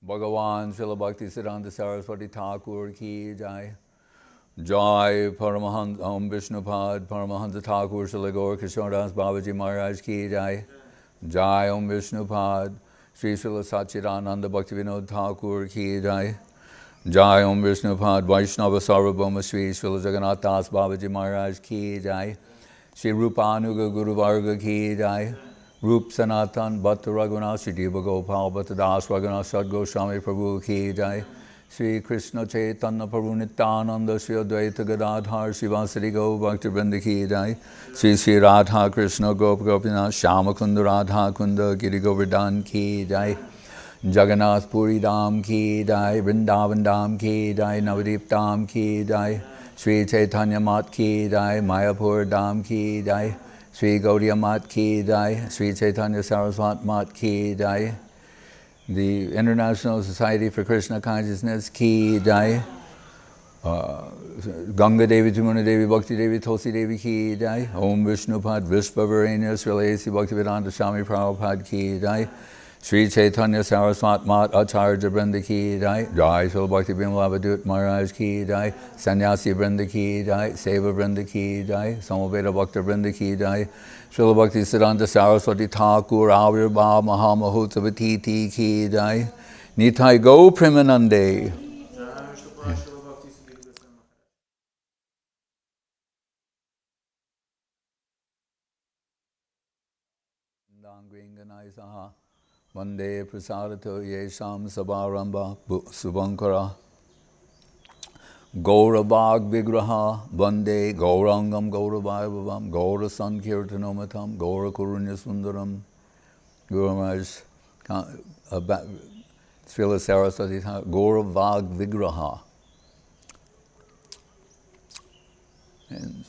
Bhagavan Srila Bhakti Siddhanta Saraswati Thakur ki jai. Jai Paramahans Om Vishnupad Paramahansa Thakur Srila Gaurakishor Das Babaji Maharaj ki jai. Jai Om Vishnupad Sri Srila Sachidananda Bhaktivinod Thakur ki jai. Jai Om Vishnupad Vaishnava Sarvabhauma Sri Srila Jagannath Das Babaji Maharaj ki jai. Sri Rupanuga Guru Varga ki jai. Rup Sanatan Bhatta Raghunath Sri Deva Gopal Bhatta Das Raghunath Sadgo Swami Prabhu ki jai. Sri Krishna Chaitanya Prabhu Nityananda Sri Advaita Gadadhar Srivasari Go Bhaktivinoda ki jai. Sri Sri Radha Krishna Gopinath Shama Kunda Radha Kunda Giri Govardhan ki jai. Jagannath Puri Dham ki jai. Vrindavan Dham ki jai. Navadip Dham ki jai. Sri Chaitanya Mat ki jai. Mayapur Dham ki jai. Sri Gaudiya Mat ki jai. Sri Chaitanya Saraswati Mat ki jai. The International Society for Krishna Consciousness ki jai. Ganga Devi, Jamuna Devi, Bhakti Devi, Tulsi Devi ki jai. Om Vishnupad Vishvavarenya Srilesi Bhaktivedanta Swami Prabhupad ki jai. Sri Chaitanya Saraswati Mat Acharya Vrinda ki jai. Jai Srila Bhakti Vinod Maharaj ki jai. Sannyasi Vrinda ki jai. Seva Vrinda ki jai. Samaveda Bhakta Vrinda ki jai. Srila Bhakti Siddhanta Saraswati Thakur Avirbhav Mahamahotsavatiti ki jai. Nitai Go Premanande. Vande Prasadato Yesham Sabaramba Subankara Gauravag Vigraha Vande Gaurangam Gauravaivavam Gaura Sankirtanomatam Gaura Kurunya Sundaram Guru Maharaj Srila Saraswati Gauravag Vigraha. And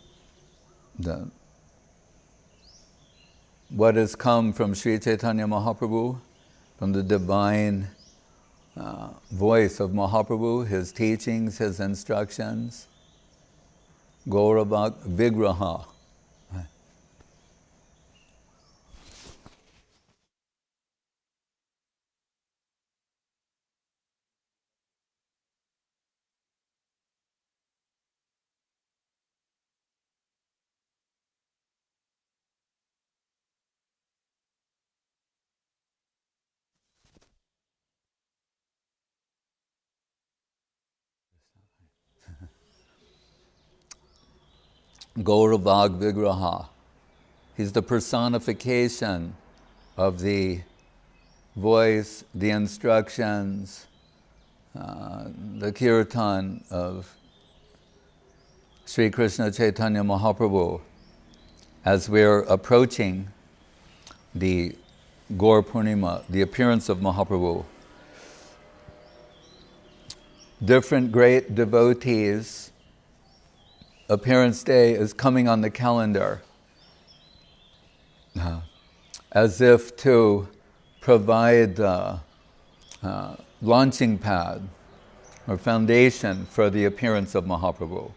what has come from Sri Chaitanya Mahaprabhu, from the divine voice of Mahaprabhu, his teachings, his instructions, Gauravak Vigraha. Gauravag Vigraha. He's the personification of the voice, the instructions, the kirtan of Sri Krishna Chaitanya Mahaprabhu. As we're approaching the Gaur Purnima, the appearance of Mahaprabhu, different great devotees' appearance day is coming on the calendar, as if to provide the launching pad or foundation for the appearance of Mahaprabhu.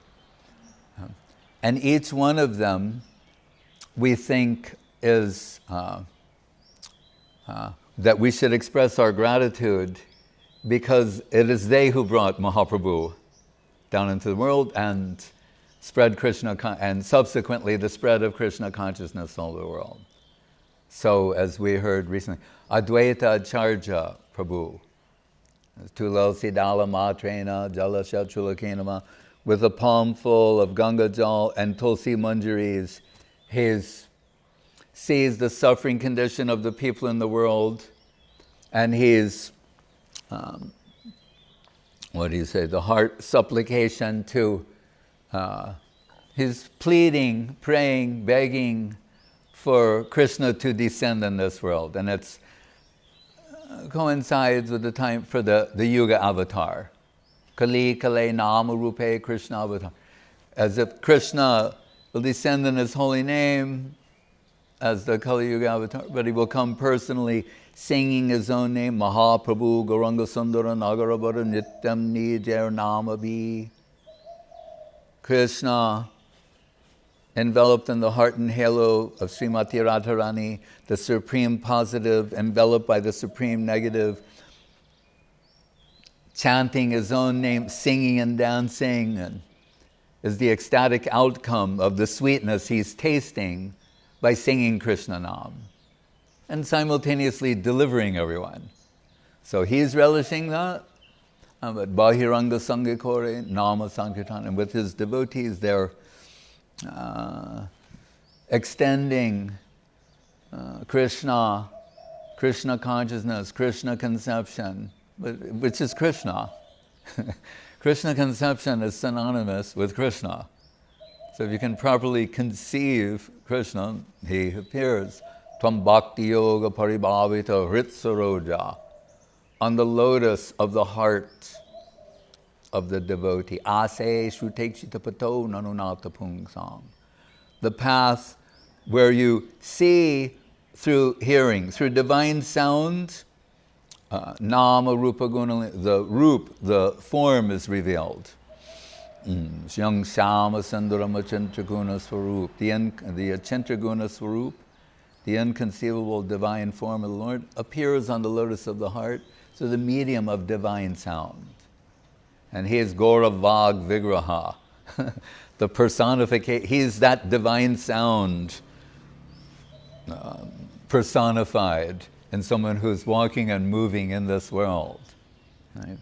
And each one of them we think is that we should express our gratitude because it is they who brought Mahaprabhu down into the world and spread Krishna, and subsequently the spread of Krishna consciousness all over the world. So, as we heard recently, Advaita Acharya Prabhu, Tulasi Dala Matrena Jala Shachulakinama, with a palm full of Ganga Jal and Tulsi Manjaris, he sees the suffering condition of the people in the world, and he's, the heart supplication to, he's pleading, praying, begging for Krishna to descend in this world. And it coincides with the time for the Yuga avatar. Kali Kale Nama Rupe Krishna avatar. As if Krishna will descend in his holy name as the Kali Yuga avatar, but he will come personally singing his own name, Mahaprabhu Gauranga Sundara Nagarabara Nityam Nijar Nama Bhi. Krishna, enveloped in the heart and halo of Srimati Radharani, the supreme positive, enveloped by the supreme negative, chanting his own name, singing and dancing, and is the ecstatic outcome of the sweetness he's tasting by singing Krishna Nam and simultaneously delivering everyone. So he's relishing that, but Bahiranga Sangikore, Nama Sankirtan, and with his devotees they're extending Krishna consciousness, Krishna conception, which is Krishna. Krishna conception is synonymous with Krishna. So if you can properly conceive Krishna, he appears. Tvam bhakti yoga paribhavita hritsaroja, on the lotus of the heart of the devotee. Ase shutekshita pato nanunata pungsam. The path where you see through hearing, through divine sound, nama rupa guna, the form is revealed. Shyam shama sundarama chantraguna swarup, the chantraguna swarup, the inconceivable divine form of the Lord, appears on the lotus of the heart, so the medium of divine sound. And he is Gauravag Vigraha, the personification, he's that divine sound personified in someone who's walking and moving in this world. Right?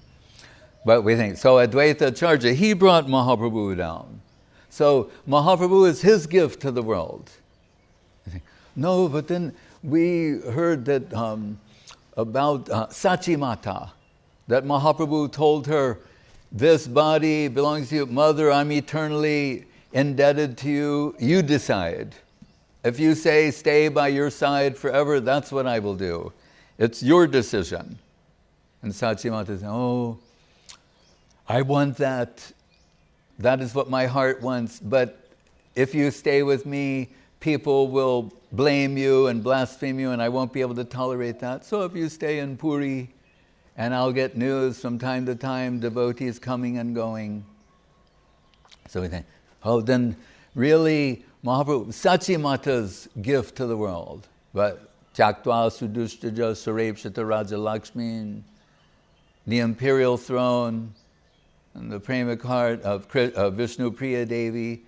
But we think, so Advaita Acharya, he brought Mahaprabhu down. So Mahaprabhu is his gift to the world. No, but then we heard that about Sachi Mata, that Mahaprabhu told her, this body belongs to you. Mother, I'm eternally indebted to you. You decide. If you say, stay by your side forever, that's what I will do. It's your decision. And Sachi Mata said, oh, I want that. That is what my heart wants. But if you stay with me, people will blame you and blaspheme you, and I won't be able to tolerate that. So if you stay in Puri, and I'll get news from time to time, devotees coming and going. So we think, oh, then really, Mahaprabhu, Sachi Mata's gift to the world. But Chaktva Sudushtaja Surepshita Raja Lakshmin, the imperial throne, and the pramic heart of Vishnupriya Devi,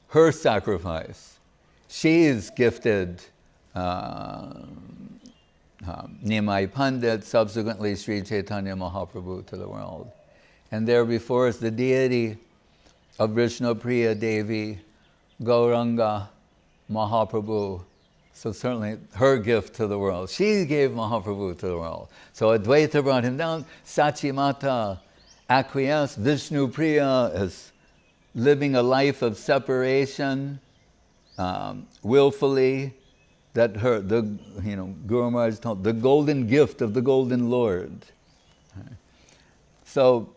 her sacrifice. She is gifted Nimai Pandit, subsequently Sri Chaitanya Mahaprabhu to the world. And there before us the deity of Vishnupriya Devi, Gauranga Mahaprabhu. So certainly her gift to the world. She gave Mahaprabhu to the world. So Advaita brought him down. Sachi Mata acquiesced. Vishnupriya is living a life of separation, willfully. That Guru Maharaj told, the golden gift of the golden Lord. So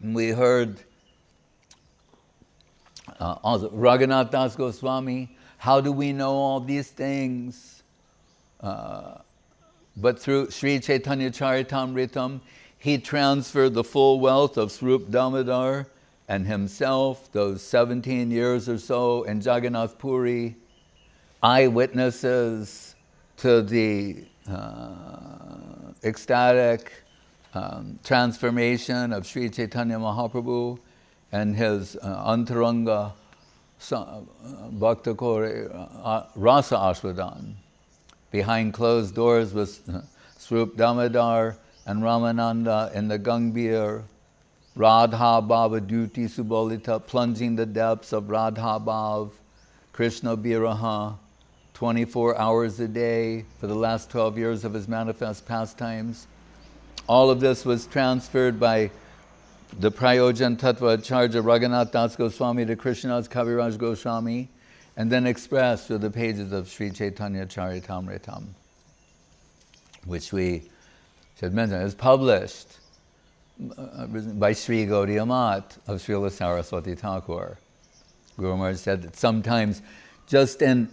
we heard also Raghunath Das Goswami, how do we know all these things? But through Sri Chaitanya Charitamritam, he transferred the full wealth of Swarup Damodar and himself, those 17 years or so in Jagannath Puri, eyewitnesses to the ecstatic transformation of Sri Chaitanya Mahaprabhu and his Antaranga Bhakta Kore Rasa Ashwadan. Behind closed doors was Swarup Damodar and Ramananda in the Gangbir, Radha Bhava duty Subolita, plunging the depths of Radha Bhav, Krishna Viraha, 24 hours a day for the last 12 years of his manifest pastimes. All of this was transferred by the Prayojan Tattva Acharya Raghunath Das Goswami to Krishnadas Kaviraj Goswami, and then expressed through the pages of Sri Chaitanya Charitamritam, which we should mention is published by Sri Gaudiya Mat of Srila Saraswati Thakur. Guru Maharaj said that sometimes just in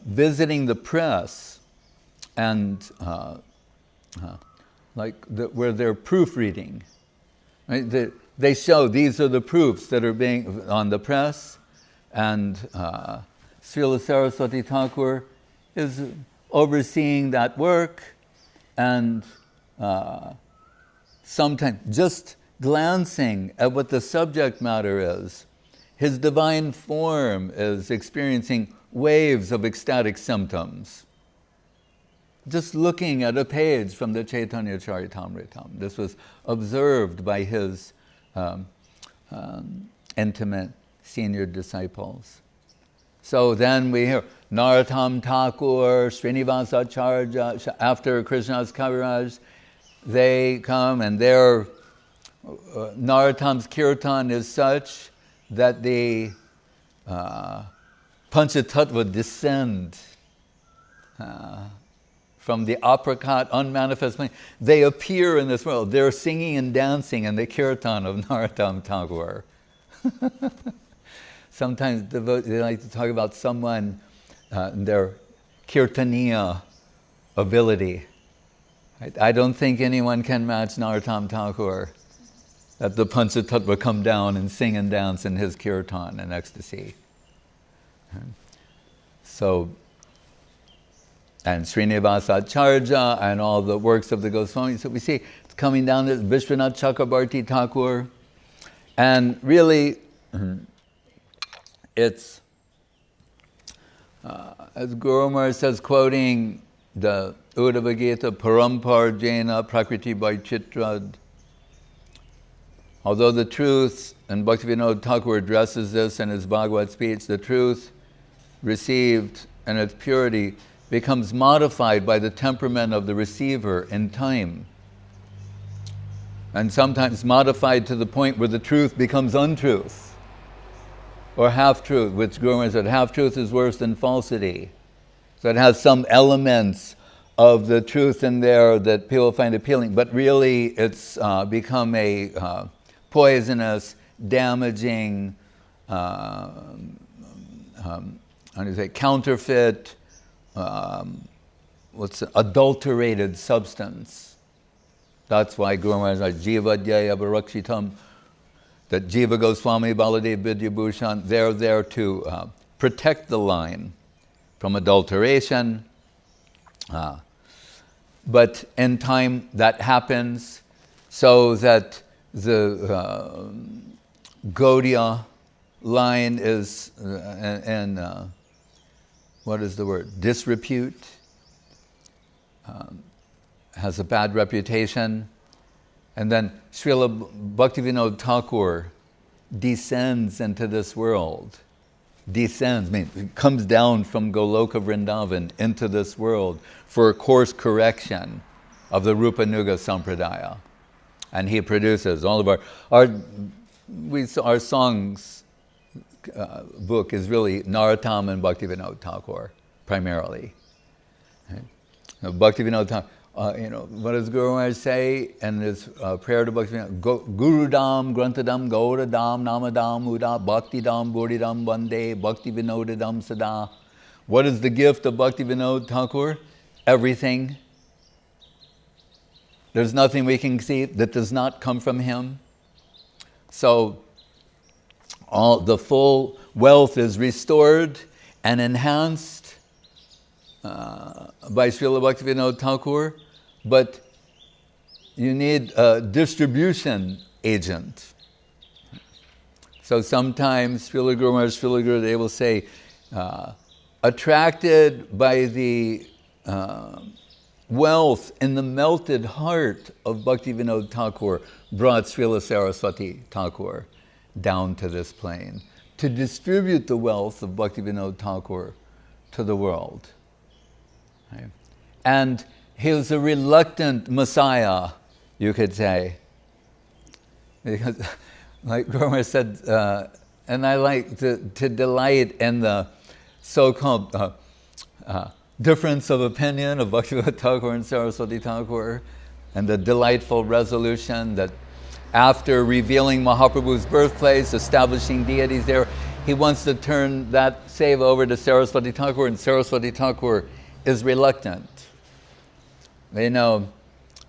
visiting the press and where they're proofreading, right? They show these are the proofs that are being on the press, and Srila Saraswati Thakur is overseeing that work And sometimes just glancing at what the subject matter is, his divine form is experiencing waves of ecstatic symptoms. Just looking at a page from the Chaitanya Charitamritam. This was observed by his intimate senior disciples. So then we hear Narottam Thakur, Srinivasacharya, after Krishna's Kaviraj, they come and their Narottam's kirtan is such that the panca-tattva descend from the apricot unmanifest plane. They appear in this world. They're singing and dancing in the kirtan of Narottam Thakur. Sometimes they like to talk about someone, their kirtaniya ability. I don't think anyone can match Narottam Thakur, that the panca-tattva come down and sing and dance in his kirtan in ecstasy. So, and Srinivasacharya and all the works of the Goswamis. So we see it's coming down to Vishwanath Chakrabarti Thakur. And really, it's, as Guru Maharaj says, quoting the Uddhava Gita, Parampar Jena Prakriti Baichitrad. Although the truth, and Bhaktivinod Thakur addresses this in his Bhagavad speech, the truth received in its purity becomes modified by the temperament of the receiver in time. And sometimes modified to the point where the truth becomes untruth. Or half-truth, which Guru Maharaj said, half-truth is worse than falsity. So it has some elements of the truth in there that people find appealing, but really it's become a poisonous, damaging, counterfeit, adulterated substance. That's why Guru Maharaj said, Jiva Dhyaya Bharakshitam, that Jiva Goswami Baladev Vidyabhushan, they're there to protect the line from adulteration. But in time that happens so that the Gaudiya line is in what is the word? Disrepute, has a bad reputation. And then Srila Bhaktivinod Thakur descends into this world. Descends, comes down from Goloka Vrindavan into this world for a course correction of the Rupa Nuga Sampradaya. And he produces all of our songs book is really Narottam and Bhaktivinod Thakur, primarily. Right? Bhaktivinod Thakur, what does Guru Maharaj say in his prayer to Bhaktivinod? Gurudam, Grantadam, Gauradam, Namadam, Uda, Bhaktidam, Buddhidam, Bande, Bhaktivinodadam Sada. What is the gift of Bhaktivinod Thakur? Everything. There's nothing we can see that does not come from him. So all the full wealth is restored and enhanced by Srila Bhaktivinod Thakur, but you need a distribution agent. So sometimes Srila Guru Maharaj, Srila Guru, they will say, attracted by the wealth in the melted heart of Bhaktivinod Thakur, brought Srila Saraswati Thakur down to this plane to distribute the wealth of Bhaktivinod Thakur to the world. Right? And he was a reluctant Messiah, you could say. Because, like Guru Maharaj said, and I like to delight in the so-called difference of opinion of Bhaktivinod Thakur and Saraswati Thakur, and the delightful resolution that after revealing Mahaprabhu's birthplace, establishing deities there, he wants to turn that seva over to Saraswati Thakur, and Saraswati Thakur is reluctant. They know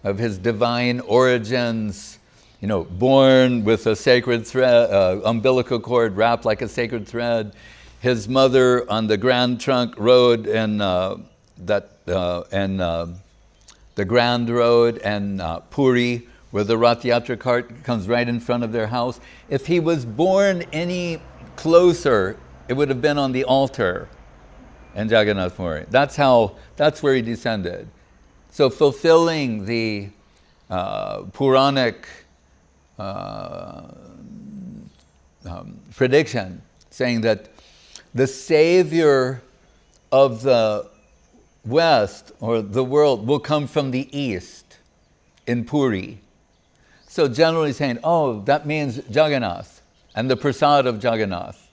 of his divine origins, born with a sacred thread, umbilical cord wrapped like a sacred thread. His mother on the Grand Trunk rode in the Grand Road and Puri, where the Rath Yatra cart comes right in front of their house. If he was born any closer, it would have been on the altar in Jagannath Puri. That's where he descended. So fulfilling the Puranic prediction, saying that the savior of the West or the world will come from the East in Puri. So generally saying, oh, that means Jagannath and the prasad of Jagannath,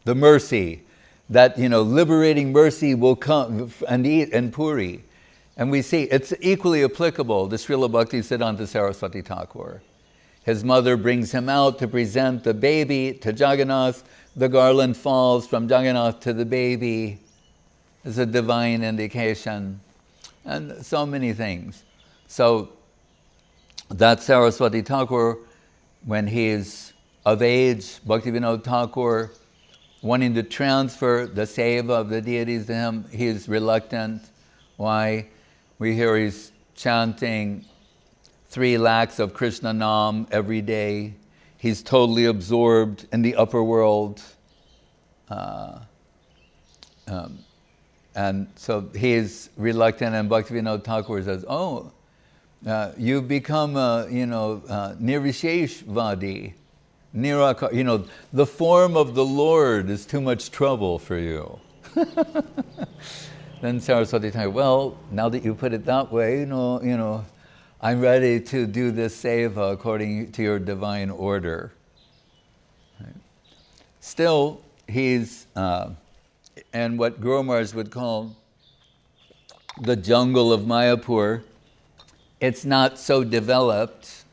the mercy, that, liberating mercy will come and eat in Puri. And we see it's equally applicable to Srila Bhakti Siddhanta Saraswati Thakur. His mother brings him out to present the baby to Jagannath. The garland falls from Jagannath to the baby. It's a divine indication. And so many things. So that Saraswati Thakur, when he's of age, Bhaktivinod Thakur, wanting to transfer the seva of the deities to him, he's reluctant. Why? We hear he's chanting 3 lakhs of Krishna Nam every day. He's totally absorbed in the upper world. And so he's reluctant, and Bhaktivinod Thakur says, oh, you've become nirvisheshvadi. The form of the Lord is too much trouble for you. Then Saraswati Thakur, well, now that you put it that way, I'm ready to do this seva according to your divine order. Right. Still, he's in what Guru Maharaj would call the jungle of Mayapur. It's not so developed.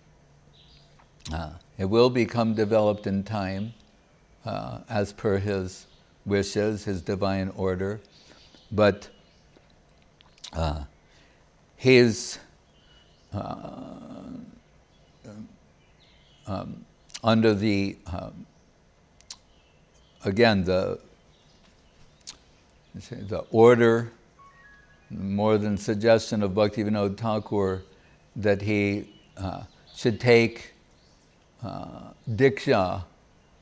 It will become developed in time, as per his wishes, his divine order. But he's under the, again, the order, more than suggestion of Bhaktivinod Thakur, that he should take Diksha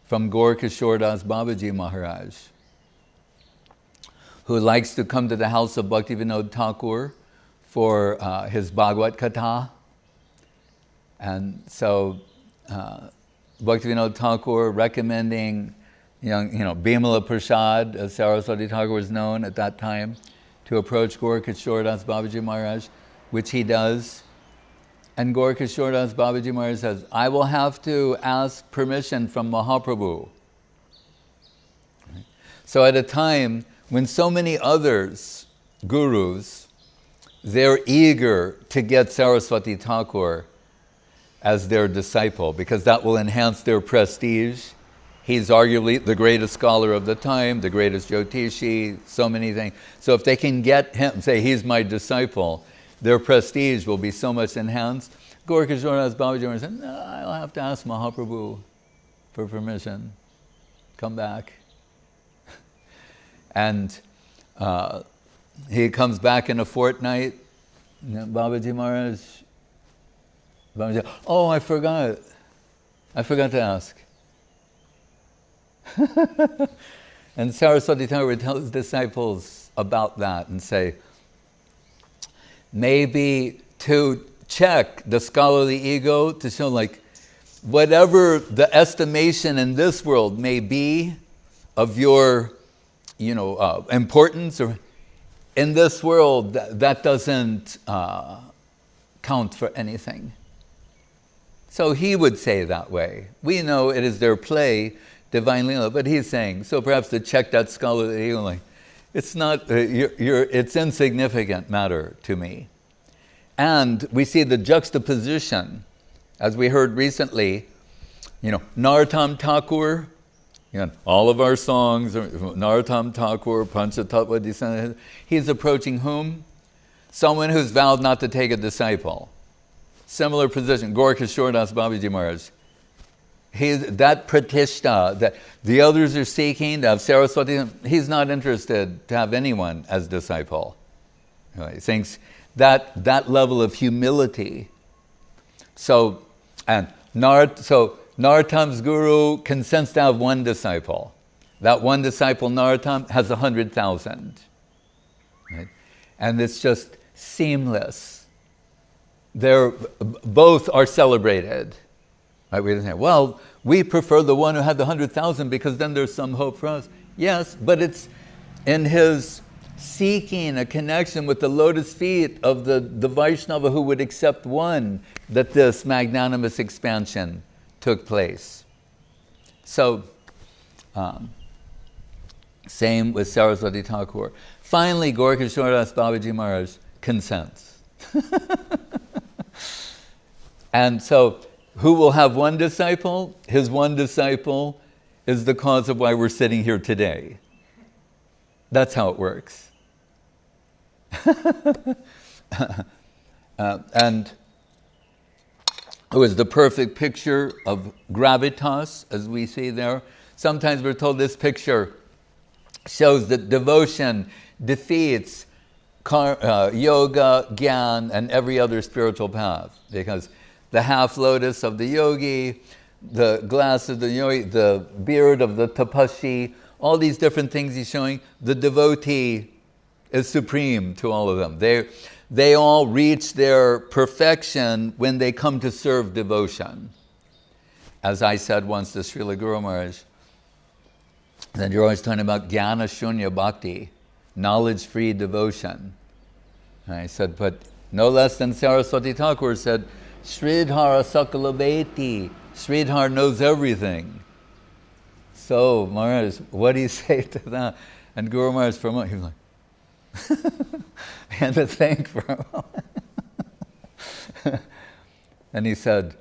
from Gaurakishor Das Babaji Maharaj, who likes to come to the house of Bhaktivinod Thakur for his Bhagavad Katha. And so Bhaktivinod Thakur recommending Bimala Prasad, as Saraswati Thakur was known at that time, to approach Gaurakishor Das Babaji Maharaj, which he does. And Gaurakishor Das Babaji Maharaj says, I will have to ask permission from Mahaprabhu. So at a time when so many others, gurus, they're eager to get Saraswati Thakur as their disciple, because that will enhance their prestige. He's arguably the greatest scholar of the time, the greatest Jyotishi, so many things. So if they can get him, say he's my disciple, their prestige will be so much enhanced. Gaurakishor Das Babaji said, no, I'll have to ask Mahaprabhu for permission. Come back. And he comes back in a fortnight. Babaji Maharaj, oh, I forgot to ask. And Saraswati Thakur would tell his disciples about that and say, maybe to check the scholarly ego, to show whatever the estimation in this world may be of your importance, or in this world, that doesn't count for anything. So he would say that way. We know it is their play, divine lila, but he's saying, so perhaps to check that scholarly ego, it's not, it's insignificant matter to me. And we see the juxtaposition, as we heard recently, Narottam Thakur, all of our songs, Narottam Thakur, panca-tattva, he's approaching whom? Someone who's vowed not to take a disciple. Similar position, Gaurakishor Das Babaji Maharaj. That pratishta that the others are seeking, to have Saraswati, he's not interested to have anyone as disciple. He thinks that level of humility. So Narottam's guru consents to have one disciple. That one disciple, Narottam, has 100,000. Right? And it's just seamless. Both are celebrated. Right? We don't say, well, we prefer the one who had the 100,000 because then there's some hope for us. Yes, but it's in his seeking a connection with the lotus feet of the Vaishnava who would accept one that this magnanimous expansion took place. So, same with Saraswati Thakur. Finally, Gaurakishor Das Babaji Maharaj consents. And so, who will have one disciple? His one disciple is the cause of why we're sitting here today. That's how it works. And it was the perfect picture of gravitas, as we see there. Sometimes we're told this picture shows that devotion defeats yoga, gyan, and every other spiritual path. Because the half lotus of the yogi, the glass of the yogi, the beard of the tapasvi, all these different things he's showing, the devotee is supreme to all of them. They all reach their perfection when they come to serve devotion. As I said once to Srila Guru Maharaj, then you're always talking about gyana-shunya-bhakti, knowledge-free devotion. And I said, but no less than Saraswati Thakur said, Sridhar Sakala-veti, Sridhar knows everything. So, Maharaj, what do you say to that? And Guru Maharaj, for a moment, he was like, I had to think for a moment. And he said,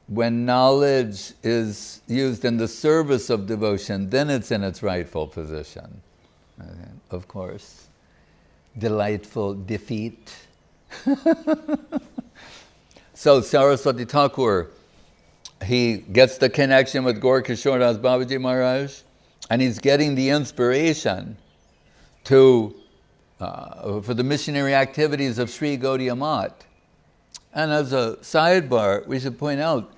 when knowledge is used in the service of devotion, then it's in its rightful position. Of course, delightful defeat. So Saraswati Thakur, he gets the connection with Gaurakishor Das Babaji Maharaj, and he's getting the inspiration for the missionary activities of Sri Gaudiya Math. And as a sidebar, we should point out,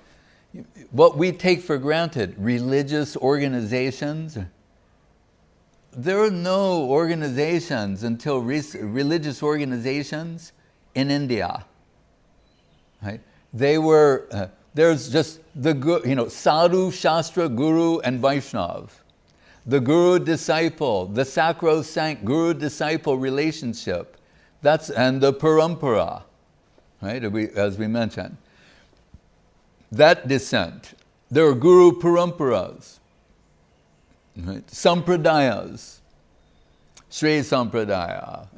what we take for granted, religious organizations, there are no organizations until religious organizations in India. Right? They were, there's just the, Sadhu, Shastra, Guru, and Vaishnav. The Guru-disciple, the sacrosanct Guru-disciple relationship, and the parampara, right, as we mentioned. That descent, there are Guru paramparas, right? Sampradayas, Sri Sampradaya,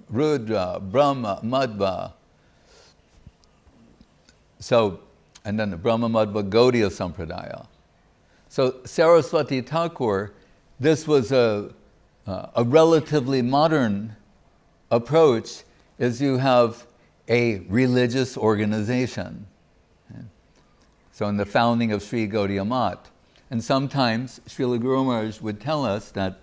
Rudra, Brahma, Madhva. So, and then the Brahma, Madhva, Gaudiya Sampradaya. So Saraswati Thakur, this was a relatively modern approach, is you have a religious organization. Okay? So in the founding of Sri Gaudiya Math, and sometimes Srila Guru Maharaj would tell us that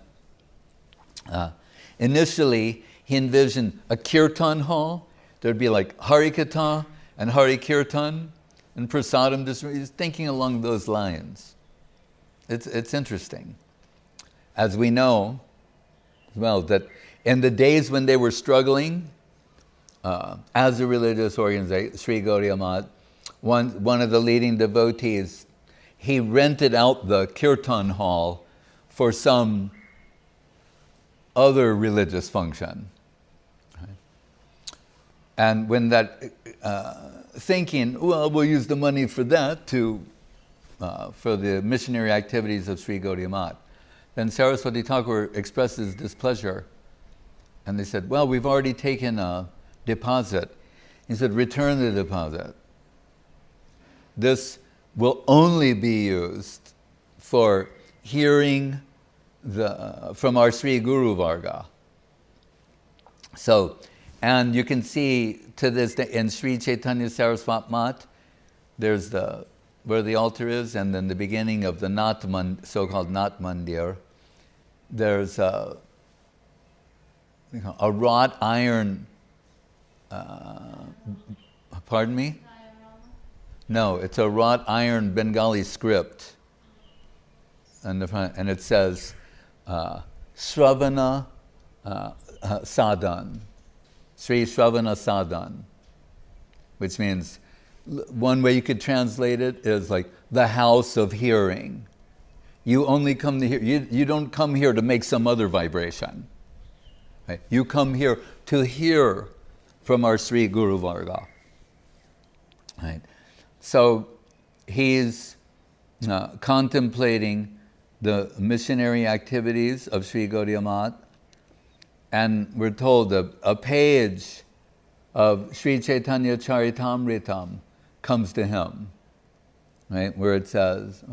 initially he envisioned a kirtan hall. There'd be like Harikatha and Hari Kirtan and Prasadam. He's thinking along those lines. It's interesting. As we know, well, that in the days when they were struggling as a religious organization, Sri Gaudiya Math, one of the leading devotees, he rented out the kirtan hall for some other religious function. And when that thinking, well, we'll use the money for that for the missionary activities of Sri Gaudiya Math. Then Saraswati Thakur expresses displeasure. And they said, well, we've already taken a deposit. He said, return the deposit. This will only be used for hearing from our Sri Guru Varga. So, and you can see to this day, in Sri Chaitanya Saraswat Math, there's where the altar is, and then the beginning of the so-called Nath Mandir, there's a wrought iron, pardon me? No, it's a wrought iron Bengali script. And it says, shravana-sadhan, Sri Shravana-sadhan, which means, one way you could translate it is like the house of hearing. You only come to hear, you don't come here to make some other vibration. Right? You come here to hear from our Sri Guru Varga. Right? So he's contemplating the missionary activities of Sri Gaudiya Math, and we're told a page of Sri Chaitanya Charitamritam comes to him, right, where it says,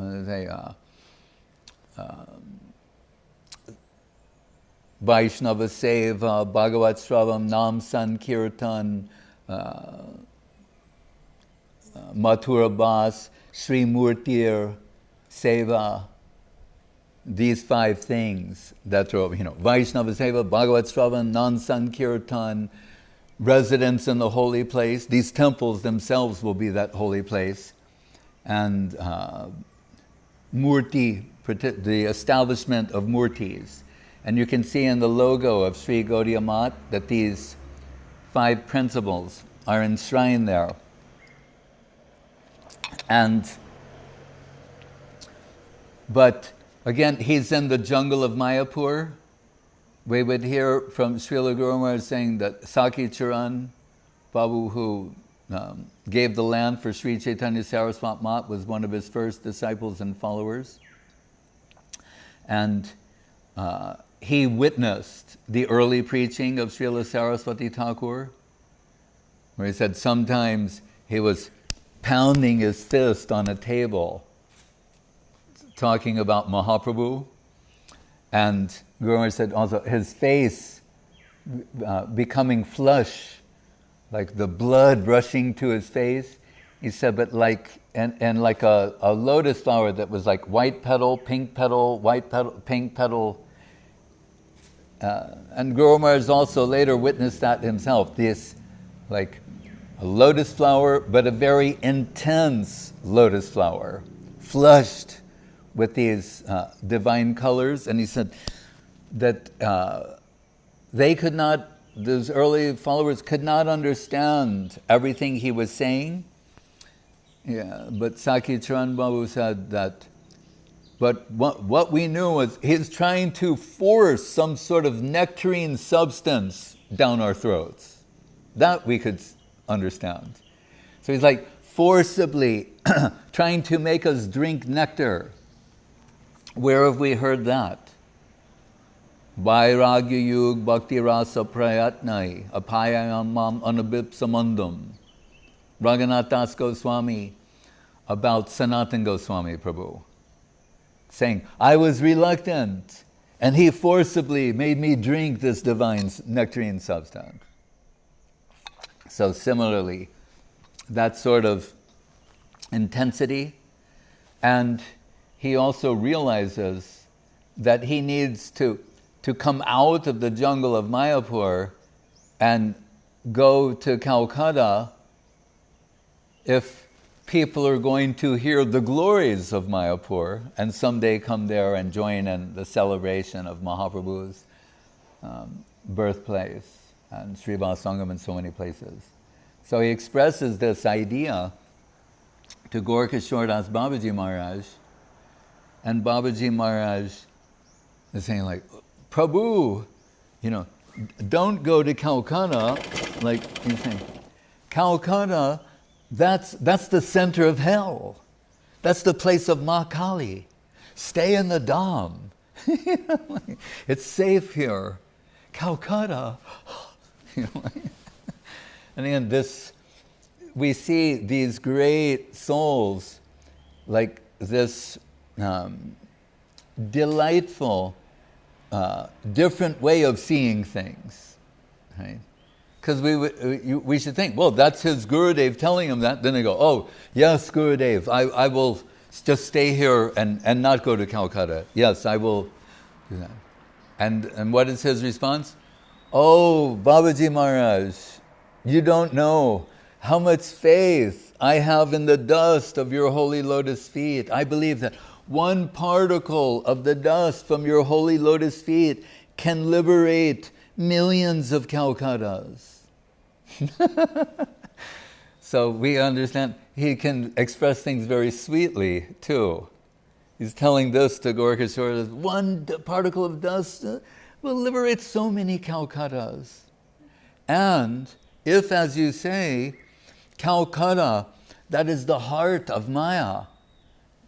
Vaishnava Seva, Bhagavat Shravam, Nam Sankirtan, Mathura Bas, Sri Murtir, Seva, these 5 things that are, Vaishnava Seva, Bhagavat Shravan, Nam Sankirtan, residence in the holy place. These temples themselves will be that holy place. And Murti, the establishment of Murtis. And you can see in the logo of Sri Gaudiya Math that these 5 principles are enshrined there. But again, he's in the jungle of Mayapur. We would hear from Srila Guru Maharaj saying that Sakhi Charan Babu, who gave the land for Sri Chaitanya Saraswati Math, was one of his first disciples and followers. And he witnessed the early preaching of Srila Saraswati Thakur, where he said sometimes he was pounding his fist on a table talking about Mahaprabhu. And Guru Maharaj said also his face becoming flush, like the blood rushing to his face. He said, but like a lotus flower that was like white petal, white petal, pink petal. And Guru Maharaj also later witnessed that himself, this like a lotus flower, but a very intense lotus flower, flushed with these divine colors. And he said that those early followers could not understand everything he was saying. Yeah, but Sakhi Charan Babu said that, but what we knew was he's trying to force some sort of nectarine substance down our throats. That we could understand. So he's like forcibly trying to make us drink nectar. Where have we heard that? Vairagya yug bhakti rasa prayatnai apayayam mam anabipsamandam. Raghunath Das Goswami about Sanatana Goswami Prabhu, saying, I was reluctant, and he forcibly made me drink this divine nectarine substance. So similarly, that sort of intensity, and he also realizes that he needs to come out of the jungle of Mayapur and go to Kolkata if people are going to hear the glories of Mayapur and someday come there and join in the celebration of Mahaprabhu's birthplace and Srivas Sangam and so many places. So he expresses this idea to Gaurakishor Das Babaji Maharaj, and Babaji Maharaj is saying like, Prabhu, don't go to Kolkata. Like he's saying, Kolkata, that's the center of hell. That's the place of Ma Kali. Stay in the Dham. It's safe here. Kolkata. And again, we see these great souls, like this delightful, different way of seeing things, right? Because we should think, well, that's his Gurudev telling him that. Then they go, oh, yes, Gurudev, I will just stay here and not go to Calcutta. Yes, I will do that. And what is his response? Oh, Babaji Maharaj, you don't know how much faith I have in the dust of your holy lotus feet. I believe that one particle of the dust from your holy lotus feet can liberate millions of Calcuttas. So we understand he can express things very sweetly too. He's telling this to Gaurakishor, that one particle of dust will liberate so many Calcuttas. And if, as you say, Calcutta, that is the heart of Maya,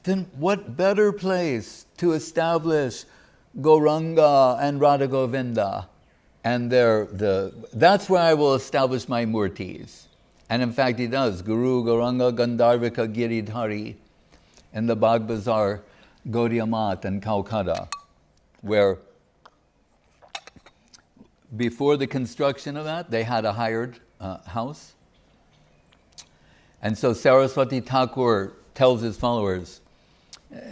then what better place to establish Gauranga and Radha Govinda? And that's where I will establish my murtis. And in fact he does, Guru Gauranga Gandharvika Giridhari in the Baagh Bazaa, Gaudiya Math in Kolkata, where before the construction of that, they had a hired house. And so Saraswati Thakur tells his followers,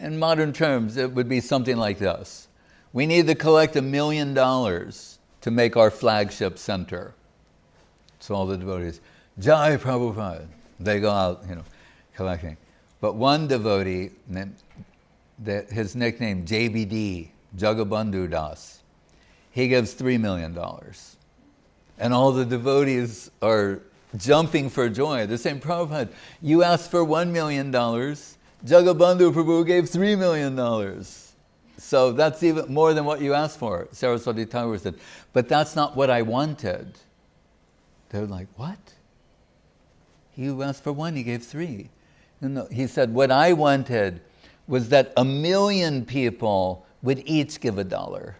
in modern terms, it would be something like this. We need to collect $1 million to make our flagship center. So all the devotees, Jai Prabhupada, they go out, collecting. But one devotee, his nickname JBD, Jagabandhu Das, he gives $3 million. And all the devotees are jumping for joy. They're saying, Prabhupada, you asked for $1 million, Jagabandhu Prabhu gave $3 million. So that's even more than what you asked for. Saraswati Thakur said, but that's not what I wanted. They're like, what? You asked for one, he gave three. No, he said, what I wanted was that 1 million people would each give $1.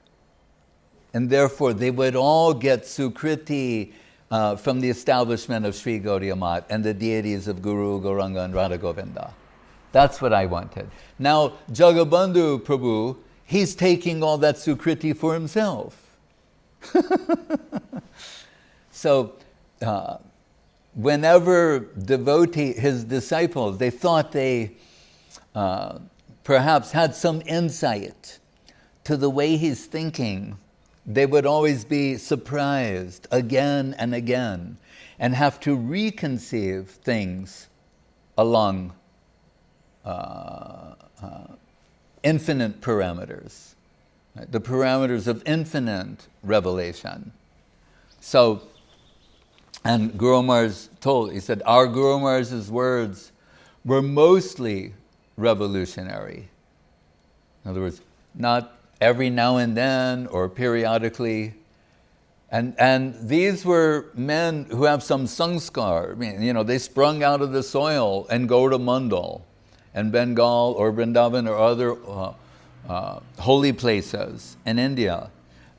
And therefore they would all get sukriti from the establishment of Sri Gaudiya Math and the deities of Guru, Gauranga and Radha Govinda. That's what I wanted. Now Jagabandhu Prabhu, he's taking all that sukriti for himself. So whenever his disciples, they thought they perhaps had some insight to the way he's thinking, they would always be surprised again and again and have to reconceive things along infinite parameters, right? The parameters of infinite revelation. So, and Guru Maharaj told, he said, our Guru Maharaj's words were mostly revolutionary. In other words, not every now and then or periodically. And these were men who have some sanskar. I mean, they sprung out of the soil and go to Mandal and Bengal or Vrindavan or other holy places in India.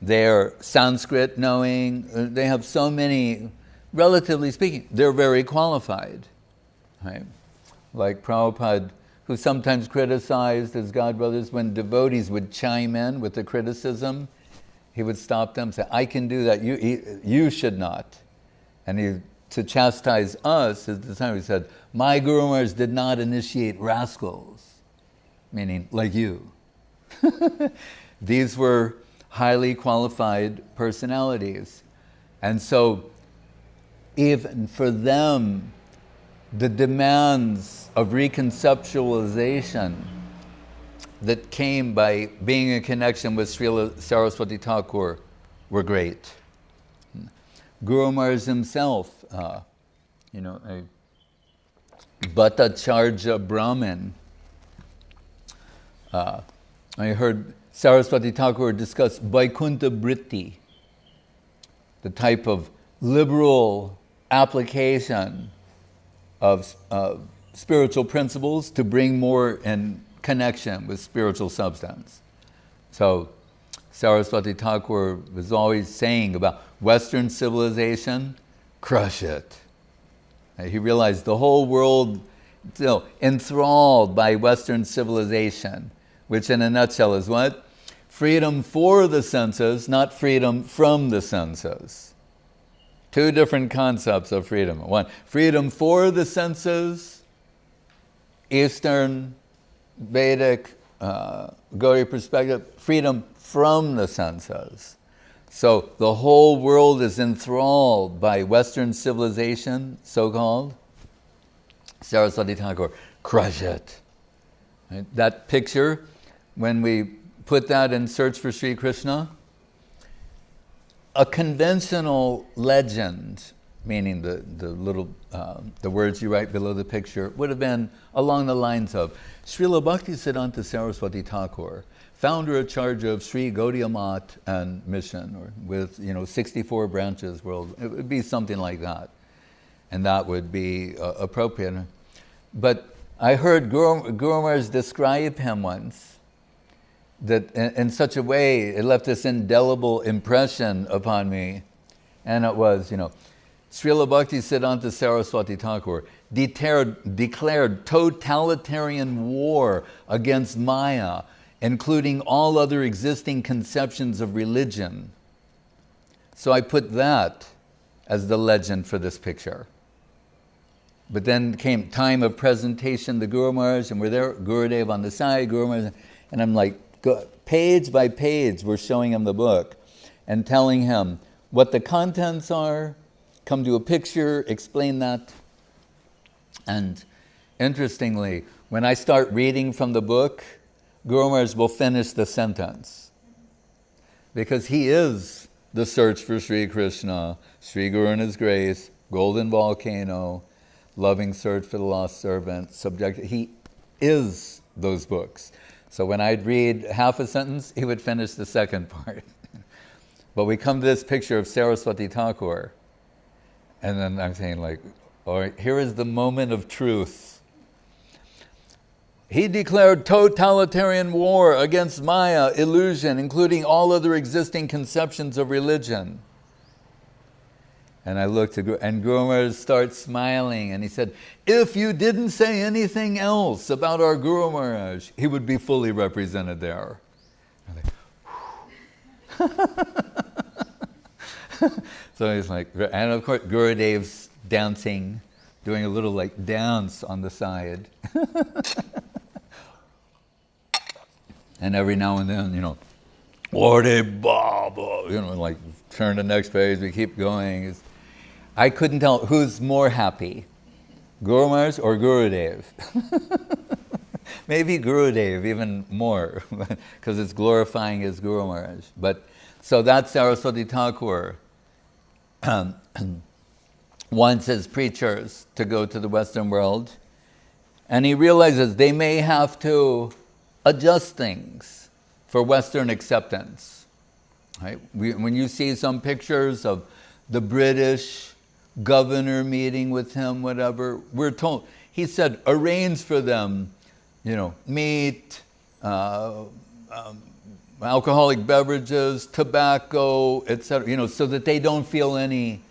They're Sanskrit knowing, they have so many, relatively speaking, they're very qualified. Right? Like Prabhupada, who sometimes criticized his godbrothers when devotees would chime in with the criticism, he would stop them and say, I can do that, you should not. And to chastise us, his disciples, he said, my Guru Maharaj did not initiate rascals, meaning like you. These were highly qualified personalities. And so even for them, the demands of reconceptualization that came by being in connection with Srila Saraswati Thakur were great. Guru Maharaj himself, a Bhattacharya Brahmin. I heard Saraswati Thakur discuss Vaikuntha-vritti, the type of liberal application of spiritual principles to bring more in connection with spiritual substance. So Saraswati Thakur was always saying about Western civilization, crush it. He realized the whole world enthralled by Western civilization, which in a nutshell is what? Freedom for the senses, not freedom from the senses. Two different concepts of freedom. One, freedom for the senses, Eastern, Vedic, Gauri perspective, freedom from the senses. So the whole world is enthralled by Western civilization, so-called. Saraswati Thakur, crush it. Right? That picture, when we put that in Search for Sri Krishna, a conventional legend, meaning the words you write below the picture, would have been along the lines of Srila Bhaktisiddhanta Saraswati Thakur, founder in charge of Sri Gaudiya Math and Mission, or with 64 branches world. It would be something like that, and that would be appropriate. But I heard Guru Maharaj describe him once, that in such a way it left this indelible impression upon me, and it was, Srila Bhaktisiddhanta Saraswati Thakur declared totalitarian war against Maya, including all other existing conceptions of religion. So I put that as the legend for this picture. But then came time of presentation, the Guru Maharaj, and we're there, Gurudev on the side, Guru Maharaj, and I'm like, page by page, we're showing him the book and telling him what the contents are, come to a picture, explain that. And interestingly, when I start reading from the book, Guru Maharaj will finish the sentence, because he is the search for Sri Krishna, Sri Guru and His grace, golden volcano, loving search for the lost servant, subject. He is those books. So when I'd read half a sentence, he would finish the second part. But we come to this picture of Saraswati Thakur, and then I'm saying all right, here is the moment of truth. He declared totalitarian war against Maya, illusion, including all other existing conceptions of religion. And I looked at Guru, and Guru Maharaj starts smiling, and he said, if you didn't say anything else about our Guru Maharaj, he would be fully represented there. So he's like, and of course Gurudev's dancing, doing a little dance on the side. And every now and then, Gopi-bhav, turn to the next page, we keep going. I couldn't tell who's more happy, Guru Maharaj or Gurudev. Maybe Gurudev even more, because it's glorifying his Guru Maharaj. But so that's Saraswati Thakur. Wants his preachers to go to the Western world, and he realizes they may have to adjust things for Western acceptance. Right? When you see some pictures of the British governor meeting with him, whatever, we're told, he said, arrange for them, meat, alcoholic beverages, tobacco, etc., so that they don't feel any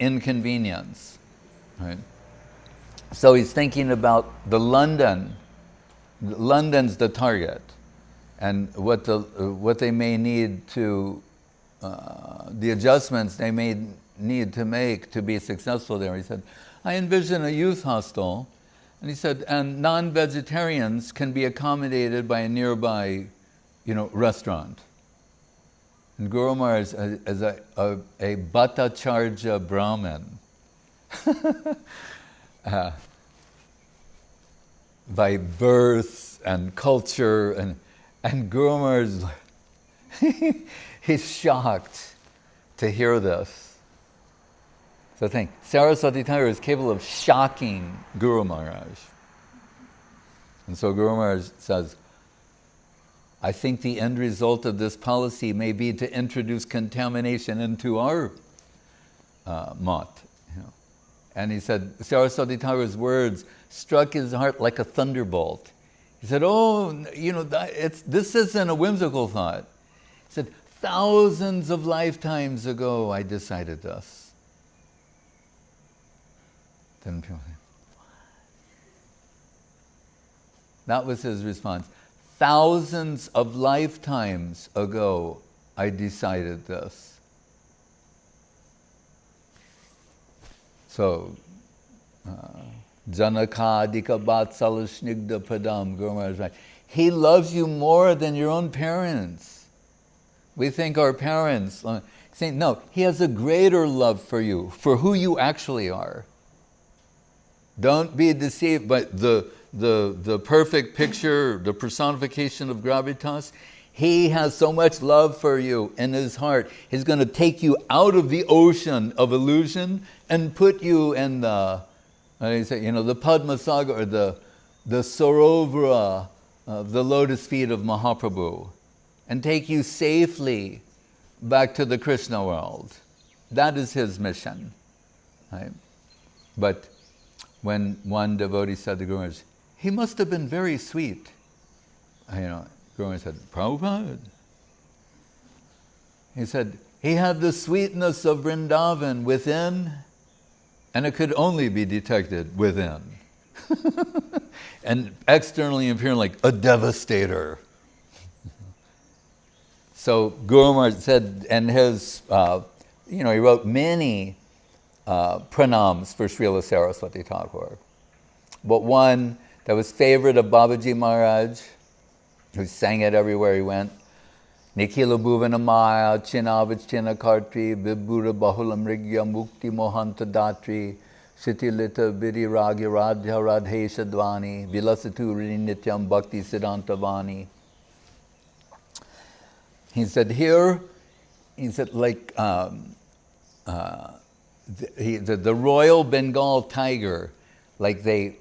inconvenience. Right? So he's thinking about the London's the target, and what they may need to, the adjustments they may need to make to be successful there. He said, I envision a youth hostel, and he said, and non-vegetarians can be accommodated by a nearby, restaurant. And Guru Maharaj is a Bhattacharya Brahmin. By birth and culture, and Guru Maharaj, he's shocked to hear this. So think, Saraswati Thakur is capable of shocking Guru Maharaj. And so Guru Maharaj says, I think the end result of this policy may be to introduce contamination into our mat. And he said, Saraswati Thakur's words struck his heart like a thunderbolt. He said, this isn't a whimsical thought. He said, thousands of lifetimes ago I decided this. Then people say, what? That was his response. Thousands of lifetimes ago I decided this. So, Janakadika vatsala-snigdha-padaṁ, Guru Maharaj, right? He loves you more than your own parents. We think our parents, saying, no, he has a greater love for you, for who you actually are. Don't be deceived by the perfect picture, the personification of gravitas. He has so much love for you in his heart. He's going to take you out of the ocean of illusion and put you in the, the Padma Saga, or the Sarovara, the lotus feet of Mahaprabhu, and take you safely back to the Krishna world. That is his mission. Right? But when one devotee said to Guru Maharaj, he must have been very sweet. Guru Maharaj said, Prabhupada. He said, he had the sweetness of Vrindavan within, and it could only be detected within. And externally appearing like a devastator. So Guru Maharaj said, and his, he wrote many pranams for Srila Saraswati Thakur. But one that was favorite of Babaji Maharaj, who sang it everywhere he went, Nikhila Bhuvana Maya, Chinavich Chinakartri, Vibhura Bahula Mrigya Mukti Mohanta Datri, Shitilita Vidi Ragya Radha Radhesha Dvani, Vilasaturi Nityam Bhakti Siddhanta Vani. He said here, like the Royal Bengal tiger, like they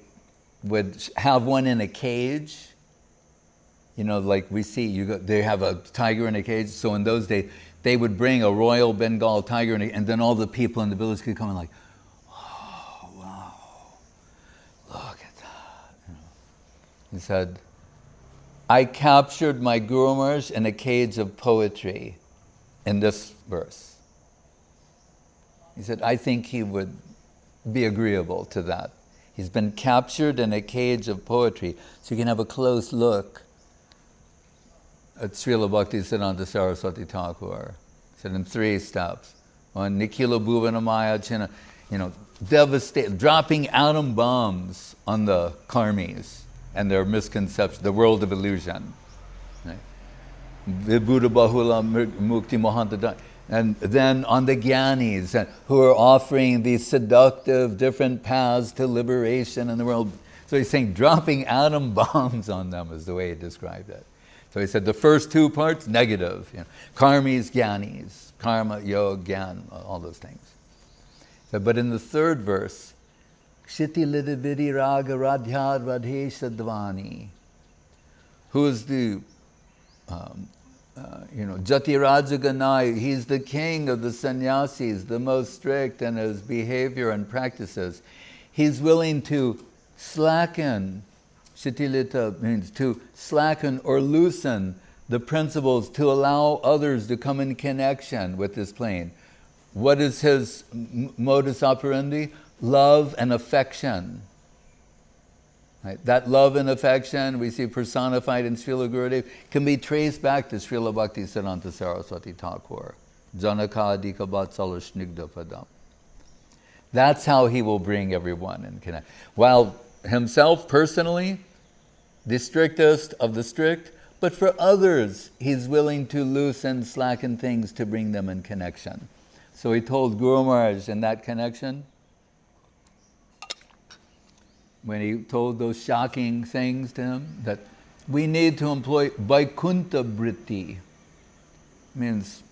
would have one in a cage. Like we see, they have a tiger in a cage. So in those days, they would bring a Royal Bengal tiger, and then all the people in the village could come and like, oh, wow, look at that. He said, I captured my Guru Maharaj in a cage of poetry in this verse. He said, I think he would be agreeable to that. He's been captured in a cage of poetry. So you can have a close look at Srila Bhakti Siddhanta Saraswati Thakur. He said in 3 steps. On Nikhila Bhuvana Maya China, dropping atom bombs on the karmis and their misconception, the world of illusion. Vibhuta Bahula Mukti Mohanta. And then on the Gyanis, who are offering these seductive different paths to liberation in the world. So he's saying dropping atom bombs on them is the way he described it. So he said the first 2 parts, negative. Karmis, Gyanis, karma, yoga, gyan, all those things. So, but in the 3rd verse, Kshiti Lidividi Raga Radhyad Radhesha Dvani, who is the Jati Rajaganai, he's the king of the sannyasis, the most strict in his behavior and practices. He's willing to slacken, Shitilita means to slacken or loosen the principles to allow others to come in connection with this plane. What is his modus operandi? Love and affection. Right? That love and affection we see personified in Srila Gurudev can be traced back to Srila Bhakti Siddhanta Saraswati Thakur. Janaka-adika vatsala-snigdha-padaṁ. That's how he will bring everyone in connection. While himself personally, the strictest of the strict, but for others, he's willing to loosen, slacken things to bring them in connection. So he told Guru Maharaj in that connection, when he told those shocking things to him, that we need to employ Vaikuntha-vritti. Means,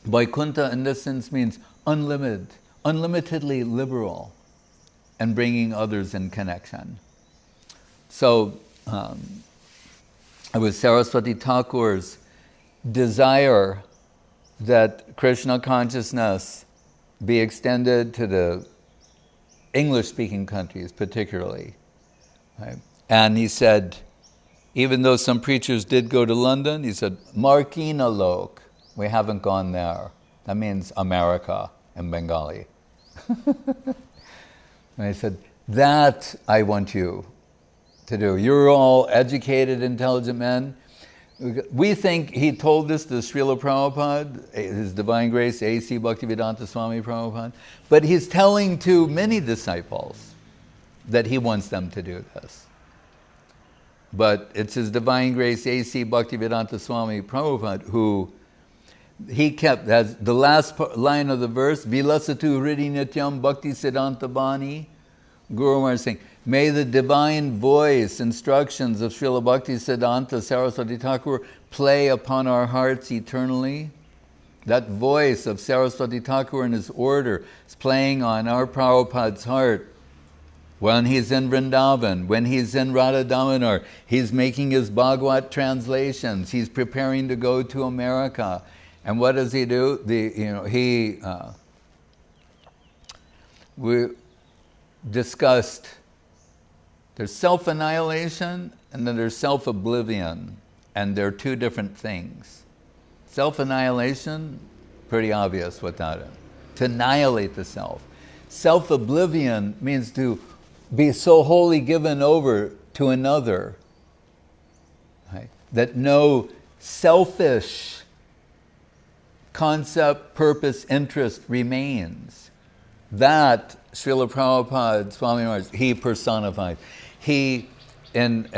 Vaikuntha in this sense means unlimitedly liberal, and bringing others in connection. So, it was Saraswati Thakur's desire that Krishna consciousness be extended to the English-speaking countries particularly. Right? And he said, even though some preachers did go to London, he said, Markina Lok, we haven't gone there. That means America in Bengali. And I said, that I want you to do. You're all educated, intelligent men. We think he told this to Srila Prabhupada, His Divine Grace, A.C. Bhaktivedanta Swami Prabhupada, but he's telling to many disciples that he wants them to do this. But it's His Divine Grace, A.C. Bhaktivedanta Swami Prabhupada, who he kept, as the last line of the verse, Vilasatu Hriddhi Nityam Bhakti Siddhanta Bani, Guru Maharaj is saying, may the divine voice, instructions of Srila Bhakti Siddhanta Saraswati Thakur play upon our hearts eternally. That voice of Saraswati Thakur and his order is playing on our Prabhupada's heart. When he's in Vrindavan, when he's in Radha-dasyam, he's making his Bhagavad translations. He's preparing to go to America. And what does he do? We discussed there's self-annihilation and then there's self-oblivion. And they're two different things. Self-annihilation, pretty obvious what that is. To annihilate the self. Self-oblivion means to be so wholly given over to another, right, that no selfish concept, purpose, interest remains. That Srila Prabhupada, Swami Maharaj, he personified. He and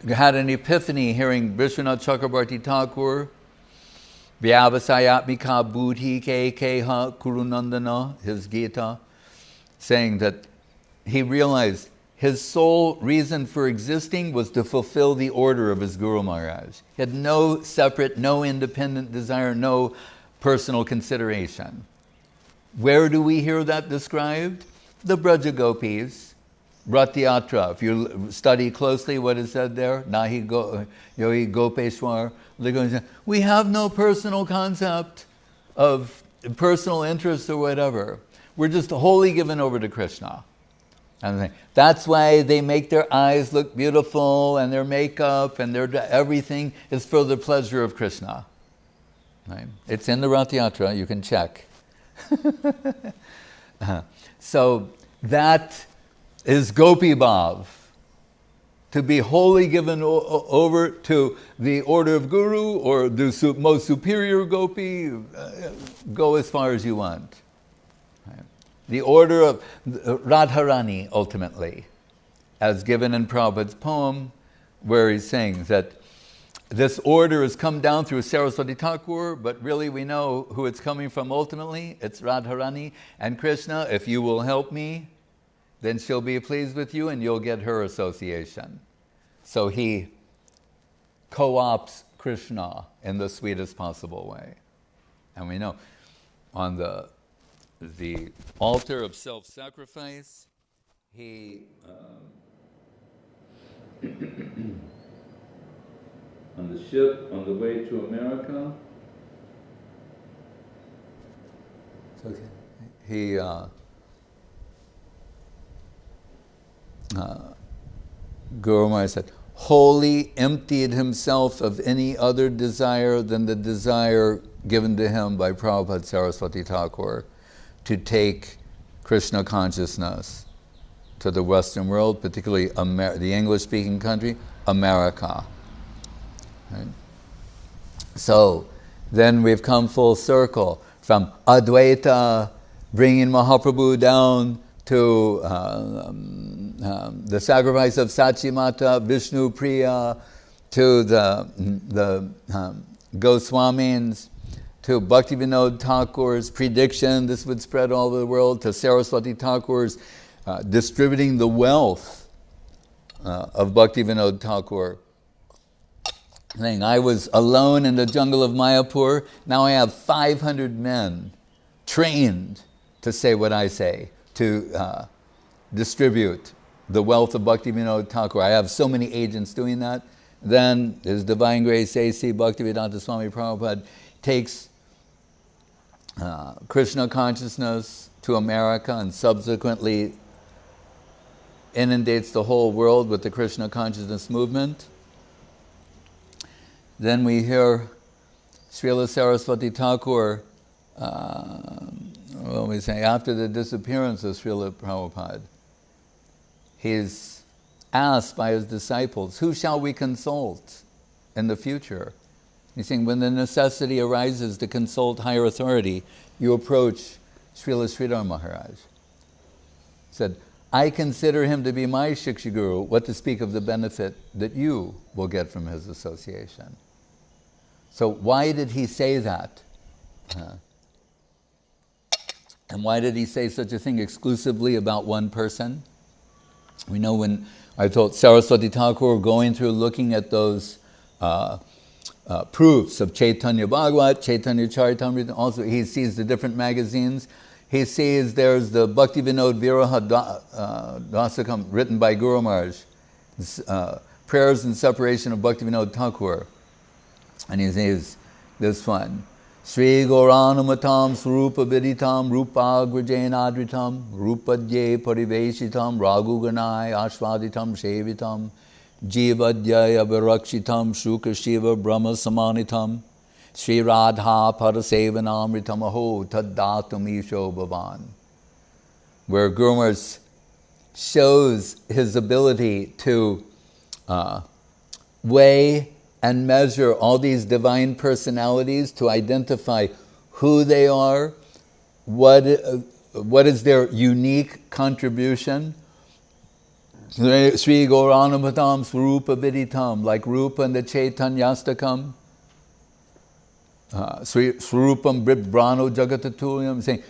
had an epiphany hearing Vishwanath Chakrabarti Thakur, Vyavasayatmika Buddhi Ke Keha Kurunandana, his Gita, saying that he realized his sole reason for existing was to fulfill the order of his Guru Maharaj. He had no separate, no independent desire, no personal consideration. Where do we hear that described? The Braja Gopis, Ratyatra. If you study closely what is said there, Nahi Yogi Gopeshwar, we have no personal concept of personal interest or whatever. We're just wholly given over to Krishna. And that's why they make their eyes look beautiful and their makeup and their everything is for the pleasure of Krishna. Right? It's in the Rath Yatra, you can check. So that is gopi-bhav, to be wholly given over to the order of Guru or the most superior gopi, go as far as you want. Right? The order of Radharani, ultimately, as given in Prabhupada's poem, where he's saying that this order has come down through Saraswati Thakur, but really we know who it's coming from ultimately. It's Radharani and Krishna. If you will help me, then she'll be pleased with you and you'll get her association. So he co-opts Krishna in the sweetest possible way. And we know on the altar of self-sacrifice, he on the ship on the way to America, he Guru Maharaj said, wholly emptied himself of any other desire than the desire given to him by Prabhupada Saraswati Thakur to take Krishna consciousness to the Western world, particularly the English-speaking country, America. Right? So then we've come full circle from Advaita, bringing Mahaprabhu down to the sacrifice of Sachi Mata, Vishnupriya, to the Goswamis, to Bhaktivinod Thakur's prediction this would spread all over the world, to Saraswati Thakur's distributing the wealth of Bhaktivinod Thakur. Saying, I was alone in the jungle of Mayapur, now I have 500 men trained to say what I say, to distribute the wealth of Bhaktivinod Thakur. I have so many agents doing that. Then His Divine Grace A.C. Bhaktivedanta Swami Prabhupada takes Krishna consciousness to America and subsequently inundates the whole world with the Krishna consciousness movement. Then we hear Srila Saraswati Thakur, we say after the disappearance of Srila Prabhupada, he's asked by his disciples, who shall we consult in the future? He's saying, when the necessity arises to consult higher authority, you approach Srila Sridhar Maharaj. He said, I consider him to be my Shiksha Guru, what to speak of the benefit that you will get from his association. So why did he say that? And why did he say such a thing exclusively about one person? We know when I told Saraswati Thakur going through looking at those proofs of Chaitanya Bhagavat, Chaitanya Charitamrita, also he sees the different magazines. He sees there's the Bhaktivinod Dasakam written by Guru Maharaj, Prayers and Separation of Bhaktivinod Thakur. And he says this one, Sri Gauranamatam Svarupa-veditam Rupa-grajenadritam Rupadye pariveshitam Raghuganai Ashvaditam Shevitam Jivadya Abhirakshitam Shuka Shiva Brahma Samanitam Sri Radha Parasevanamritam Aho Taddatum Isho Bhavan. Where Guru Maharaj shows his ability to weigh and measure all these divine personalities to identify who they are, what is their unique contribution. Sri Gauranamatam Svarupa-veditam, like Rupa and the Chaitanyastakam. Swarupam Bribbrano Jagatatulyam, saying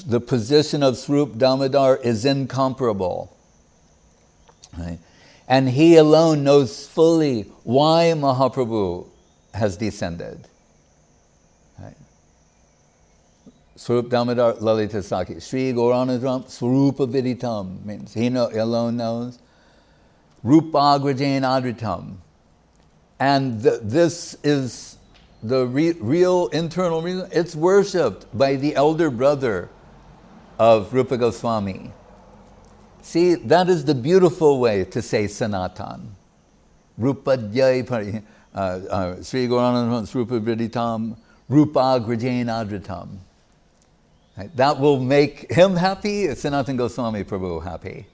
the position of Swarup Damodar is incomparable. Right? And he alone knows fully why Mahaprabhu has descended. Right? Swarup Damodar Lalita Saki. Sri Gauranadram Svarupa-veditam means he alone knows. Rupa-grajen adritam. And this is the real internal reason. It's worshipped by the elder brother of Rupa Goswami. See, that is the beautiful way to say Sanatan. Rupadhyay Sri Gauranadram Svarupa-veditam Rupa-grajen adritam. Right? That will make him happy, Sanatan Goswami Prabhu happy.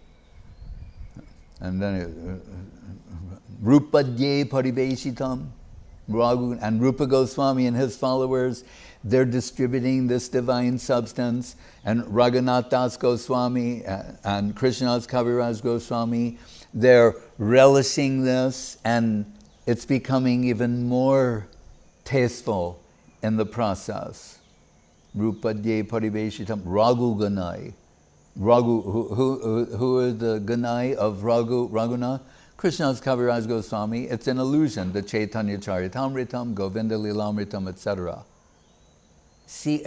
And then Rupadye pariveshitam, and Rupa Goswami and his followers, they're distributing this divine substance, and Raghunath Das Goswami and Krishnadas Kaviraj Goswami, they're relishing this, and it's becoming even more tasteful in the process. Rupadye pariveshitam Raghu Ganai. Raghu, who is the Ganai of Raghunath? Krishnadas Kaviraj Goswami. It's an allusion to Chaitanya Charitamritam, Govinda Lilamritam, etc. See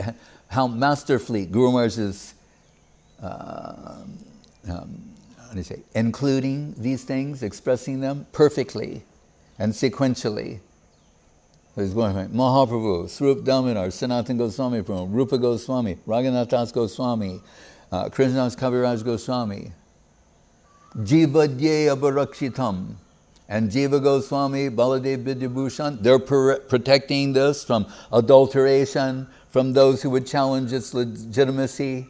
how masterfully Guru Maharaj is including these things, expressing them perfectly and sequentially. He's going right. Mahaprabhu, Swarup Damodar, Sanatan Goswami Prabhu, Rupa Goswami, Raghunath Das Goswami, Krishnadas Kaviraj Goswami, Jivadye Abhirakshitam, and Jiva Goswami, Baladev Vidyabhushan, they're protecting this from adulteration, from those who would challenge its legitimacy,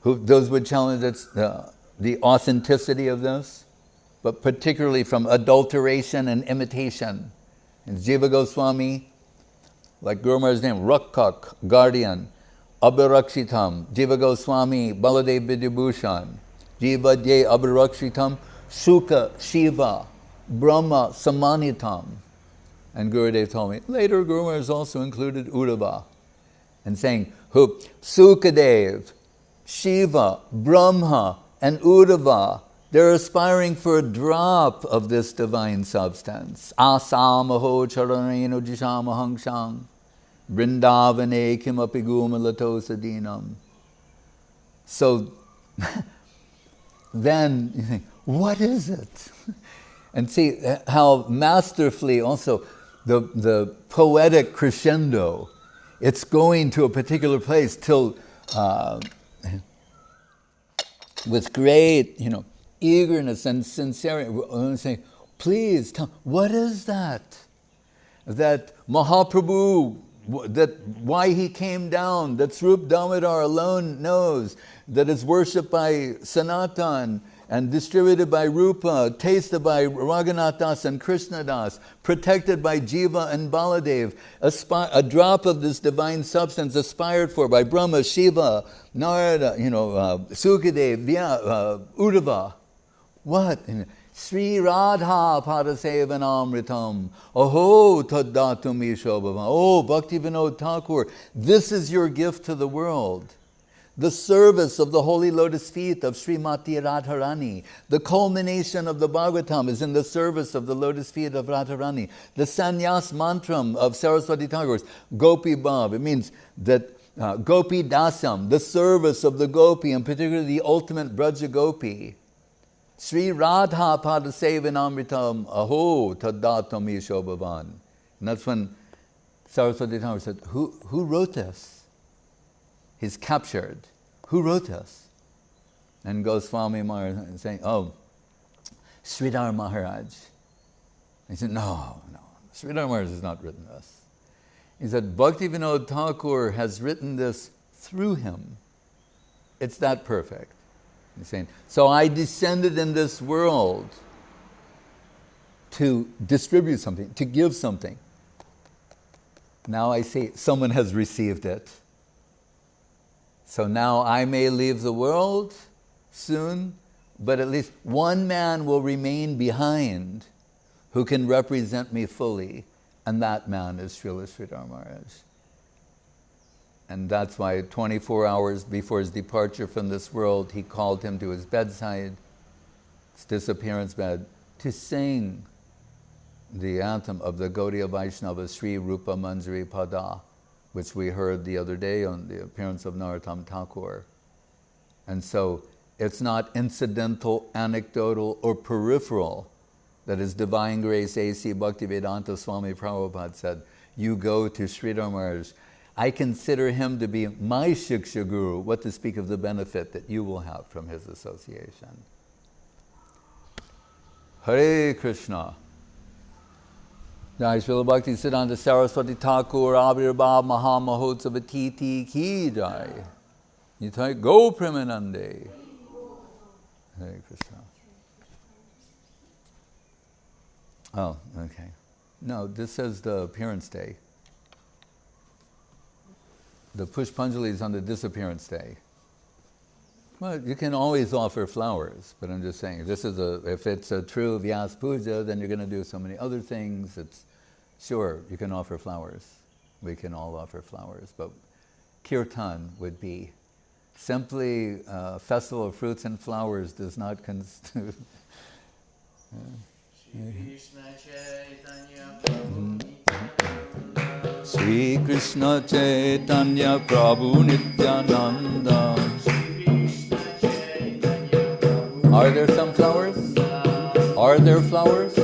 those would challenge the authenticity of this, but particularly from adulteration and imitation. And Jiva Goswami, like Guru Maharaj's name, Rakkak, guardian, Abhirakshitam, Jiva Goswami, Baladev Vidyabhushan, Jivadye Abhirakshitam, Shuka, Shiva, Brahma, Samanitam. And Gurudev told me, later Guru Maharaj also included Uddhava, and saying, who Sukadev, Shiva, Brahma, and Uddhava, they're aspiring for a drop of this divine substance. Asamaho charaneno jishamahangshang, Vrindavane kimapi gumalato-sadinam. So then you think, what is it? And see how masterfully also the poetic crescendo, it's going to a particular place till with great, eagerness and sincerity, saying, please tell, what is that? That Mahaprabhu, that why he came down, that Swarup Damodar alone knows, that is worshipped by Sanatan and distributed by Rupa, tasted by Raghunath Das and Krishna Das, protected by Jiva and Baladev, a drop of this divine substance aspired for by Brahma, Shiva, Narada, Sukadev, Uddhava. What? Sri Radha Padasevanamritam. Aho taddatum ishobhavam. Oh, Bhaktivinod Thakur, this is your gift to the world. The service of the holy lotus feet of Srimati Radharani. The culmination of the Bhagavatam is in the service of the lotus feet of Radharani. The sannyas mantram of Saraswati Thakur's gopi-bhav. It means that gopi-dasyam, the service of the gopi, and particularly the ultimate Braja gopi. Sri Radha Padasevanamritam aho taddatam ishobhavan. And that's when Saraswati Thakur said, who wrote this? He's captured. Who wrote this? And goes Swami Maharaj saying, oh, Sridhar Maharaj. He said, no, Sridhar Maharaj has not written this. He said, Bhaktivinod Thakur has written this through him. It's that perfect. He's saying, so I descended in this world to distribute something, to give something. Now I see someone has received it. So now I may leave the world soon, but at least one man will remain behind who can represent me fully, and that man is Srila Sridhar Maharaj. And that's why 24 hours before his departure from this world, he called him to his bedside, his disappearance bed, to sing the anthem of the Gaudiya Vaishnava Sri Rupa Manjari Pada, which we heard the other day on the appearance of Narottam Thakur. And so it's not incidental, anecdotal, or peripheral that His Divine Grace A.C. Bhaktivedanta Swami Prabhupada said, you go to Sridhar Maharaj. I consider him to be my Shiksha Guru, what to speak of the benefit that you will have from his association. Hare Krishna. Jai Srila Bhakti Siddhanta Saraswati Thakur Abhirbhav Mahamahotsava Ki Jai. Nitai Go Premanande. Hare Krishna. Oh, okay. No, this says the appearance day. The Pushpanjali is on the disappearance day. Well, you can always offer flowers, but I'm just saying, if it's a true Vyas Puja, then you're going to do so many other things. Sure, you can offer flowers. We can all offer flowers, but kirtan would be simply festival of fruits and flowers does not constitute. Sri Krishna Chaitanya Prabhu Nityananda. Are there some flowers? Are there flowers?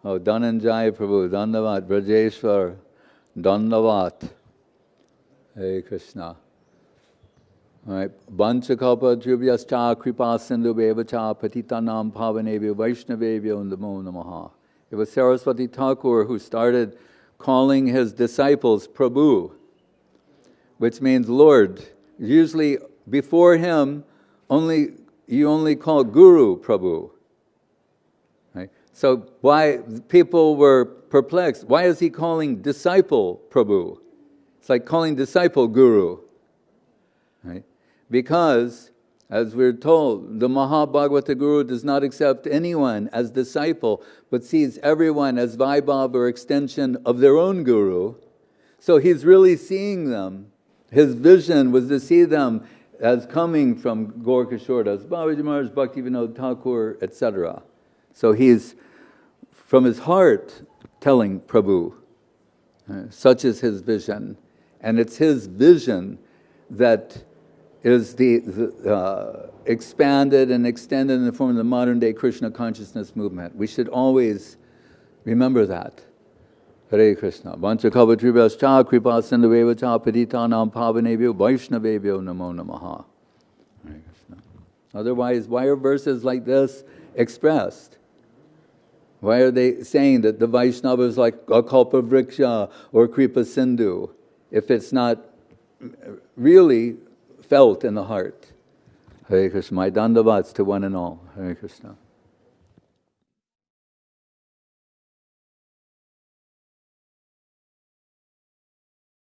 Oh, Dhananjaya Prabhu, Dandavat, Brajeshwar, Dandavat. Hare Krishna. All right. Vanchakalpa dribhyascha kripa sindhu bevacha patitanam pavanebhyo vaishnavebhyo namo namaha. It was Saraswati Thakur who started calling his disciples Prabhu, which means Lord. Usually before him, you only call Guru Prabhu. Right? So why people were perplexed? Why is he calling disciple Prabhu? It's like calling disciple Guru. Right? Because, as we're told, the Mahabhagavata Guru does not accept anyone as disciple, but sees everyone as Vaibhav or extension of their own Guru. So he's really seeing them. His vision was to see them as coming from Gaurakishor Das Babaji Maharaj, Bhaktivinod Thakur, etc. So he's, from his heart, telling Prabhu. Such is his vision. And it's his vision that is the expanded and extended in the form of the modern day Krishna consciousness movement. We should always remember that. Hare Krishna. Vanchakalpatribhyascha kripa sindhuvevacha patitanam pavanebhyo vaishnavebhyo namo namaha. Hare Krishna. Otherwise, why are verses like this expressed? Why are they saying that the Vaishnava is like a kalpa vriksha or kripa sindhu if it's not really felt in the heart? Hare Krishna. My dandavats to one and all. Hare Krishna.